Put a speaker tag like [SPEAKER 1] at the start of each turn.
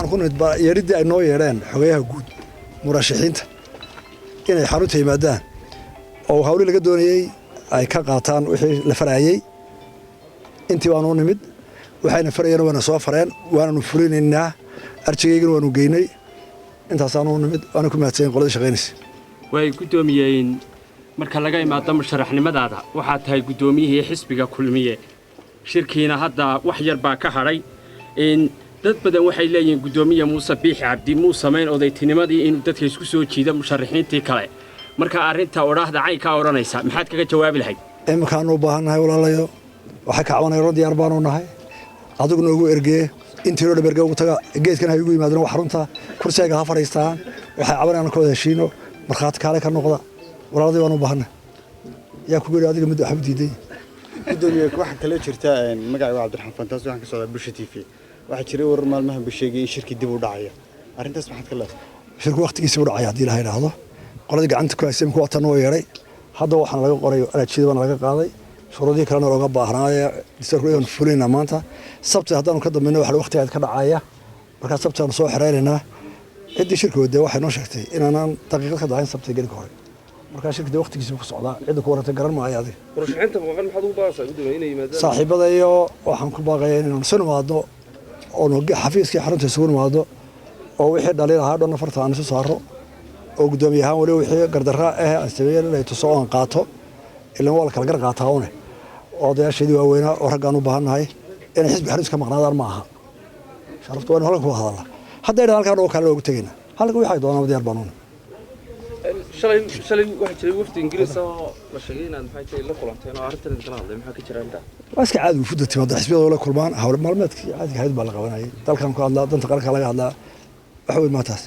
[SPEAKER 1] waxaan ku nimid yeeridii ay noo yeereen xogayaha guud murashaxiinta inay xarunta yimaadaan oo hawli laga doonayay ay ka qaataan wixii la farayay intii waanu nimid waxayna farayeen waana soo fareen waanu fulinaynaa arjigeygana waanu geynay intaasaanu nimid waana ku mahadsan qolada shaqeynaysa
[SPEAKER 2] way gudoomiyeen marka laga imaado musharaxnimadaada waxaa tahay gudoomiyihii xisbiga kulmiye shirkiina hadda wax yar baa ka haray in dad badan waxay leeyihiin gudoomiye Muuse Biixi Cabdi Muuse sameyn odaytinimadii in dadka isku soo jiida musharaxiintii kale marka arinta oraahda cayn ka oranaysa maxaad kaga jawaabi lahayd
[SPEAKER 1] imkaan u baahanahay walaalayo waxa ka cabanay diyaar baan u nahay adigu noogu ergee intii loo dhaberga ugu taga geedkan ay ugu yimaadeen wax runta kursiga ha fariistaan waxay cabanayaan kooda heshiino marxaad kaale ka noqda walaalada waan u baahanahay yaa ku geeyo adiga mid wax diiday
[SPEAKER 3] gudoomiye waxa kale jirta magacayga Cabdiraxmaan Fantaas waxaan ka socdaa Bulsha TV waxa jiray war maalmaha bisheegay in shirkii dib u dhacaya arintaas maxaad ka leedahay
[SPEAKER 1] shirku waqtigiisa u dhacay hadii la yiraahdo qolada gacanta ku haysan ku watan oo yeeray hadda waxaan laga qoray araajida baan laga qaaday shuruudii kalena looga baahnaayo disarkuleyn fulina maanta sabti haddaan ka dambeeyno waxa waqtigeed ka dhacaya marka sabtaan soo xireenayna cidii shirkooda waxay noo sheegtay inaan daqiiqad ka dhacayn sabti gelin hore marka shirkada waqtigiisa ku socdaa cid ku warantay garan maayo adiga
[SPEAKER 4] warshixinta maqan maxaad u baaqaysaa gudoomiye inay yimaadaan
[SPEAKER 1] saaxiibada iyo waxaan ku baaqayaa inaan soo nimaado oo nooga xafiiska xarunta soo nimaado oo wixii dhaliil ahaa dhan farta aan soo saaro oo gudoomiyahan wali wixii gardarra aan sameeyay inay tusoo aan qaato ilaa wala kala gar qaataawne oo odayaashii waaweynaa oo raggaan u baahanahay inay xisbi xarunta ka maqnaadaan ma aha sharaftu waan halkan ku hadalna hadda halkaan oo kale ugu tagayna halka waxay doonaan diyaar baanuun
[SPEAKER 4] shalay waxa jiray wafdi Ingiriis oo la sheegay in maxay tahay la kulanteen oo arrintan kala hadlay maxaa ka jira inta
[SPEAKER 1] waska caadi u fudud timaada xisbiyada la kulmaan hawl maalmeedkii caadi ahayd baa la qabanayay dalkan ku hadlaa danta qaranka laga hadlaa waxa weyn maataas